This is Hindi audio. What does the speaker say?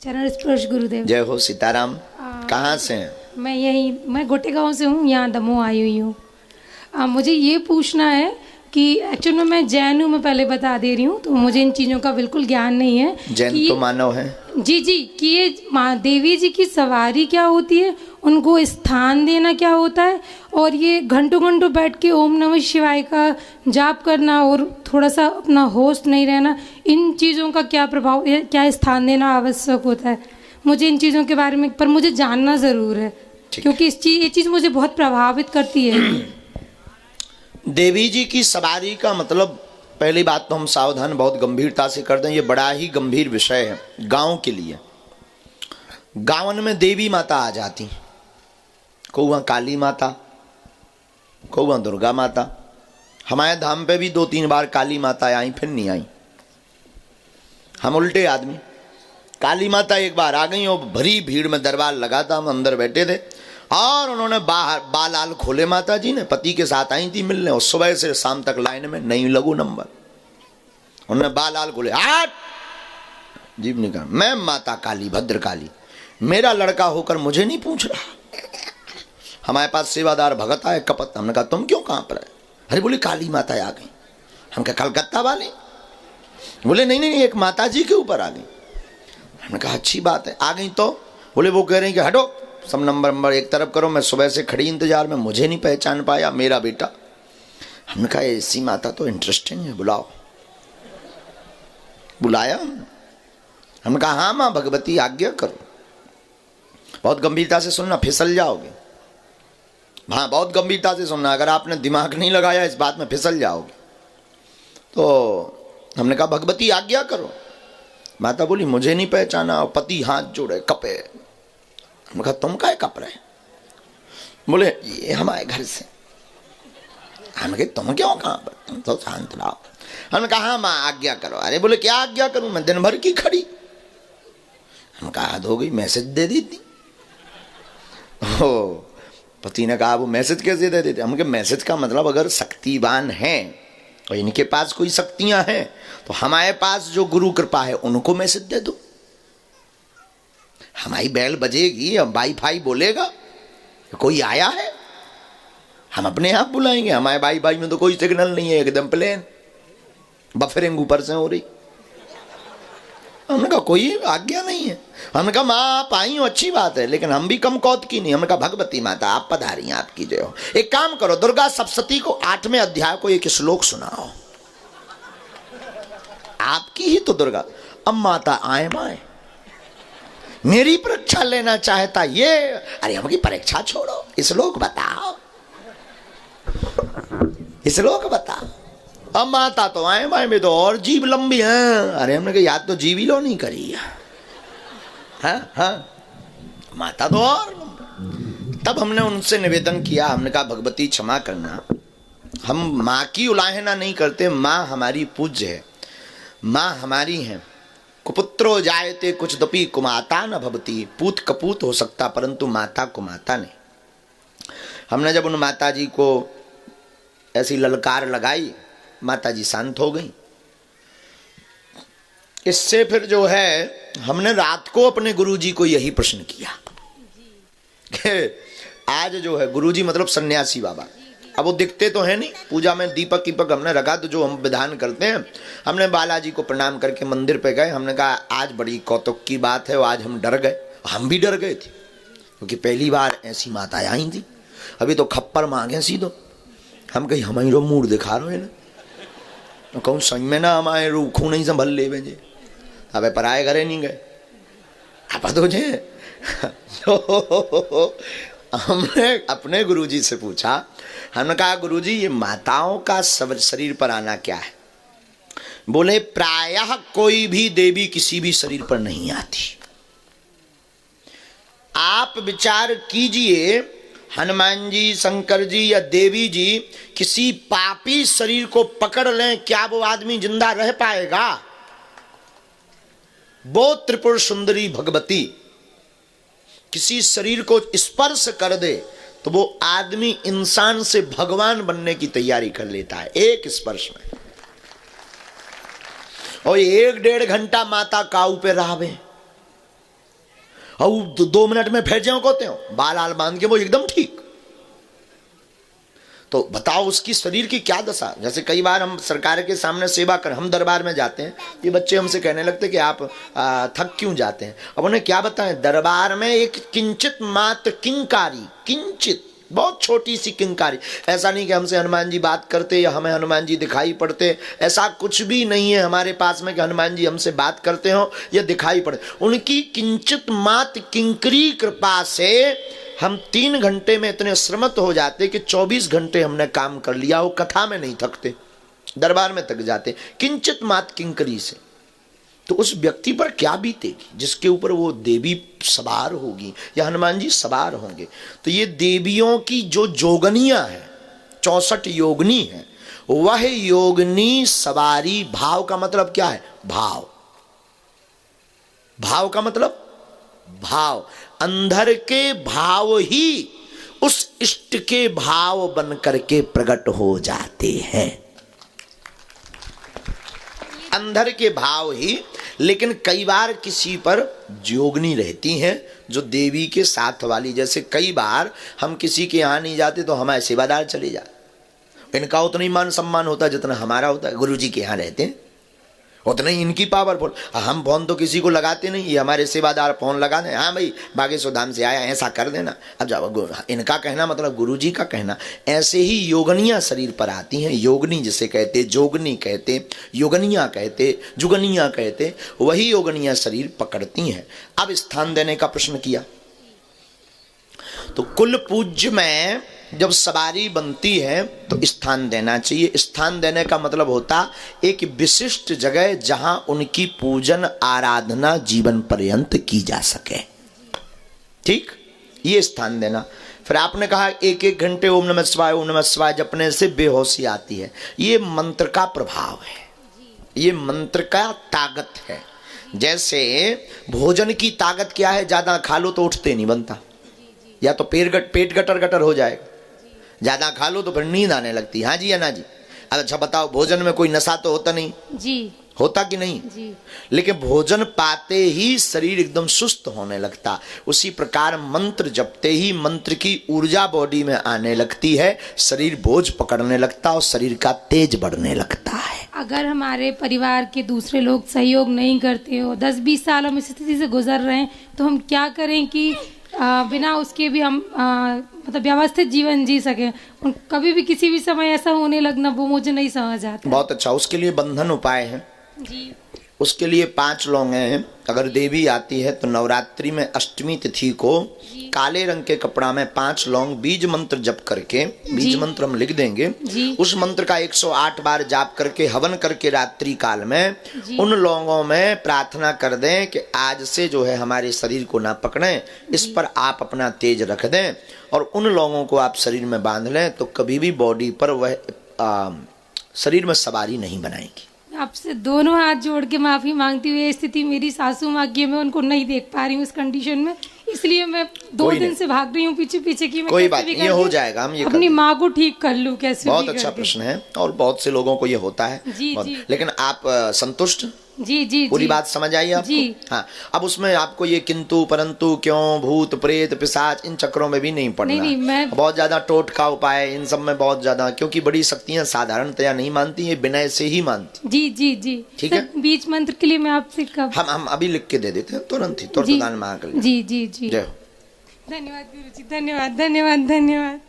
चरण स्पर्श गुरुदेव। जय हो सीताराम। कहाँ से हैं? मैं गोटे गांव से हूँ, यहाँ दमोह आई हुई हूँ। मुझे ये पूछना है कि एक्चुअल में मैं जैन हूँ, मैं पहले बता दे रही हूँ, तो मुझे इन चीज़ों का बिल्कुल ज्ञान नहीं है। जैन तो मानव है जी जी, कि ये माँ देवी जी की सवारी क्या होती है, उनको स्थान देना क्या होता है, और ये घंटों घंटों बैठ के ओम नमः शिवाय का जाप करना और थोड़ा सा अपना होश नहीं रहना, इन चीज़ों का क्या प्रभाव, क्या स्थान देना आवश्यक होता है। मुझे इन चीज़ों के बारे में पर मुझे जानना ज़रूर है, क्योंकि ये चीज़ मुझे बहुत प्रभावित करती है। देवी जी की सवारी का मतलब, पहली बात तो हम सावधान बहुत गंभीरता से कर दें, ये बड़ा ही गंभीर विषय है गांव के लिए। गांवन में देवी माता आ जाती, कौआ काली माता, कौआ दुर्गा माता। हमारे धाम पे भी 2-3 बार काली माता आई, फिर नहीं आई। हम उल्टे आदमी। काली माता एक बार आ गई और भरी भीड़ में दरबार लगा था, हम अंदर बैठे थे और उन्होंने बाहर बाल खोले। माता जी ने पति के साथ आई थी मिलने, और सुबह से शाम तक लाइन में नहीं लगू नंबर। उन्होंने बाल खोले, आठ जीव निकाल, मैं माता काली भद्र काली, मेरा लड़का होकर मुझे नहीं पूछ रहा। हमारे पास सेवादार भगत आए कपत, हमने कहा तुम क्यों कहां पर है? अरे बोले काली माता आ गई। हम कहा कलकत्ता वाली? बोले नहीं नहीं, एक माता जी के ऊपर आ गई। हमने कहा अच्छी बात है, आ गई तो? बोले वो कह रहे हैं कि हटो, सब नंबर एक तरफ करो, मैं सुबह से खड़ी इंतजार में, मुझे नहीं पहचान पाया मेरा बेटा। हमने कहा ऐसी माता तो इंटरेस्टिंग है, बुलाओ। बुलाया, हमने कहा हाँ माँ भगवती आज्ञा करो। बहुत गंभीरता से सुनना, फिसल जाओगे। हाँ बहुत गंभीरता से सुनना, अगर आपने दिमाग नहीं लगाया इस बात में फिसल जाओगे। तो हमने कहा भगवती आज्ञा करो। माता बोली मुझे नहीं पहचाना, और पति हाथ जोड़े कपे। हमने कहा तुम काहे कप रहे? बोले ये हमारे घर से। हमने कहा तुम क्यों कहाँ पर, तुम तो शांत रहो। हमने कहा हाँ माँ आज्ञा करो। अरे बोले क्या आज्ञा करूं, मैं दिन भर की खड़ी। हमने कहा हद हो गई, मैसेज दे देती। ओ पति ने कहा वो मैसेज कैसे दे देते? हमने कहा मैसेज का मतलब अगर शक्तिवान है और इनके पास कोई शक्तियां हैं तो हमारे पास जो गुरु कृपा है उनको मैसेज दे दो। हमारी बैल बजेगी, वाईफाई बोलेगा, कोई आया है, हम अपने आप बुलाएंगे। हमारे वाईफाई में तो कोई सिग्नल नहीं है, एकदम प्लेन बफरिंग ऊपर से हो रही। हमने कहा कोई आज्ञा नहीं है। हमने कहा माँ आप आई हो अच्छी बात है, लेकिन हम भी कम कौत की नहीं। हमने कहा भगवती माता आप पधारी, आपकी जय हो। एक काम करो, दुर्गा सप्तशती को 8वें अध्याय को एक श्लोक सुनाओ। आपकी ही तो दुर्गा। अब माता आए माए, मेरी परीक्षा लेना चाहता ये। अरे हमकी परीक्षा छोड़ो, श्लोक बताओ, श्लोक बताओ। अब माता तो आए माए में तो और जीव लंबी है। अरे हमने कहा याद तो जीव ही लो नहीं करी है। हाँ माता तो और। तब हमने उनसे निवेदन किया, हमने कहा भगवती क्षमा करना, हम माँ की उलाहना नहीं करते, माँ हमारी पूज्य है, माँ हमारी है। कुपुत्रो जायते कुछ दपी कुमाता न भवती, पूत कपूत हो सकता परंतु माता को माता नहीं। हमने जब उन माता जी को ऐसी ललकार लगाई, माता जी शांत हो गई। इससे फिर जो है हमने रात को अपने गुरुजी को यही प्रश्न किया कि आज जो है गुरुजी मतलब सन्यासी बाबा, अब वो दिखते तो है नहीं, पूजा में दीपक कीपक हमने रखा, तो जो हम विधान करते हैं, हमने बालाजी को प्रणाम करके मंदिर पे गए। हमने कहा आज बड़ी कौतुक की बात है, आज हम डर गए। हम भी डर गए थे क्योंकि पहली बार ऐसी माता आई थी। अभी तो खप्पर मांगे सीधो, हम कहीं हमारी रो मूड दिखा रहे हैं ना, कहूँ सही में ना हमारे रूखू नहीं संभल ले भेजे। अब पराए घरे नहीं गए आप तो हमने अपने गुरुजी से पूछा, हमने कहा गुरुजी ये माताओं का शरीर पर आना क्या है? बोले प्रायः कोई भी देवी किसी भी शरीर पर नहीं आती। आप विचार कीजिए, हनुमान जी, शंकर जी या देवी जी किसी पापी शरीर को पकड़ लें, क्या वो आदमी जिंदा रह पाएगा? वो त्रिपुर सुंदरी भगवती किसी शरीर को स्पर्श कर दे तो वो आदमी इंसान से भगवान बनने की तैयारी कर लेता है एक स्पर्श में। और 1-1.5 घंटा माता काऊ पे रहावे, और 2 मिनट में फिर जाओ कहते हो, बाल आल बांध के वो एकदम ठीक। तो बताओ उसकी शरीर की क्या दशा। जैसे कई बार हम सरकार के सामने सेवा कर, हम दरबार में जाते हैं, ये बच्चे हमसे कहने लगते कि आप थक क्यों जाते हैं। अब उन्हें क्या बताएं, दरबार में एक किंचित मात्र किंकारी, किंचित बहुत छोटी सी किंकारी, ऐसा नहीं कि हमसे हनुमान जी बात करते या हमें हनुमान जी दिखाई पड़ते, ऐसा कुछ भी नहीं है हमारे पास में कि हनुमान जी हमसे बात करते हो या दिखाई पड़ते। उनकी किंचित मात्र किंकरी कृपा से हम 3 घंटे में इतने श्रमत हो जाते कि 24 घंटे हमने काम कर लिया, वो कथा में नहीं थकते, दरबार में थक जाते किंचित मात्र किंकरी से। तो उस व्यक्ति पर क्या बीतेगी जिसके ऊपर वो देवी सवार होगी या हनुमान जी सवार होंगे। तो ये देवियों की जो जोगनियां हैं, 64 योगनी है, वह योगनी सवारी। भाव का मतलब क्या है, भाव, भाव का मतलब भाव, अंदर के भाव ही उस इष्ट के भाव बन करके प्रकट हो जाते हैं, अंदर के भाव ही। लेकिन कई बार किसी पर जोगनी रहती हैं जो देवी के साथ वाली। जैसे कई बार हम किसी के यहाँ नहीं जाते तो हमारे सेवादार चले जाते, इनका उतना ही मान सम्मान होता है जितना हमारा होता है। गुरु जी के यहाँ रहते हैं उतना ही इनकी पावरफुल। हम फोन तो किसी को लगाते नहीं, ये हमारे सेवादार फोन लगा दें, हाँ भाई बागेश्वर धाम से आया, ऐसा कर देना। अब जाओ, इनका कहना मतलब गुरु जी का कहना। ऐसे ही योगनियाँ शरीर पर आती हैं, योगनी जिसे कहते, जोगनी कहते, योगनियाँ कहते, जुगनियाँ कहते, वही योगनियाँ शरीर पकड़ती हैं। अब स्थान देने का प्रश्न किया तो कुल पूज्य में जब सवारी बनती है तो स्थान देना चाहिए। स्थान देने का मतलब होता एक विशिष्ट जगह जहां उनकी पूजन आराधना जीवन पर्यंत की जा सके, ठीक, ये स्थान देना। फिर आपने कहा 1-1 घंटे ओम नमः शिवाय जपने से बेहोशी आती है। ये मंत्र का प्रभाव है, ये मंत्र का ताकत है। जैसे भोजन की ताकत क्या है, ज्यादा खा लो तो उठते नहीं बनता, या तो पेट गटर गटर हो जाएगा, ज्यादा खा लो तो फिर नींद आने लगती। हाँ जी या ना जी। अच्छा बताओ, भोजन में कोई नशा तो होता नहीं जी, होता कि नहीं जी। लेकिन भोजन पाते ही शरीर एकदम सुस्त होने लगता। उसी प्रकार मंत्र जपते ही मंत्र की ऊर्जा बॉडी में आने लगती है, शरीर बोझ पकड़ने लगता और शरीर का तेज बढ़ने लगता है। अगर हमारे परिवार के दूसरे लोग सहयोग नहीं करते हो, 10-20 साल हम इस स्थिति से गुजर रहे हैं, तो हम क्या करें कि बिना उसके भी हम मतलब व्यवस्थित जीवन जी सके। कभी भी किसी भी समय ऐसा होने लगना वो मुझे नहीं समझ आता। बहुत अच्छा, उसके लिए बंधन उपाय है जी। उसके लिए 5 लौंगे हैं। अगर देवी आती है तो नवरात्रि में अष्टमी तिथि को काले रंग के कपड़ा में 5 लौंग बीज मंत्र जप करके, बीज मंत्र हम लिख देंगे, उस मंत्र का 108 बार जाप करके हवन करके रात्रि काल में उन लौंगों में प्रार्थना कर दें कि आज से जो है हमारे शरीर को ना पकड़ें, इस पर आप अपना तेज रख दें और उन लौंगों को आप शरीर में बांध लें तो कभी भी बॉडी पर वह शरीर में सवारी नहीं बनाएगी। आपसे दोनों हाथ जोड़ के माफी मांगती हुई, ये स्थिति मेरी सासू माँ की है, मैं उनको नहीं देख पा रही हूँ उस कंडीशन में, इसलिए मैं 2 दिन से भाग रही हूँ पीछे पीछे की। मैं कोई बात नहीं, ये हो जाएगा, हम ये अपनी माँ को ठीक कर लूँ कैसे। बहुत अच्छा प्रश्न है और बहुत से लोगों को ये होता है। जी। लेकिन आप संतुष्ट? जी पूरी बात समझ आई आपको? जी। हाँ, अब उसमें आपको ये किंतु परंतु क्यों भूत प्रेत पिशाच इन चक्रों में भी नहीं पड़ना। नहीं, मैं बहुत ज्यादा टोटका उपाय इन सब में बहुत ज्यादा, क्योंकि बड़ी शक्तियां साधारणतया नहीं मानती, ये विनय से ही मानती। जी। ठीक है, बीज मंत्र के लिए मैं आपसे कब हम अभी लिख के दे देते हैं तुरंत ही। तुरंत दान महाकाल। जी। जय हो। धन्यवाद गुरुजी, धन्यवाद।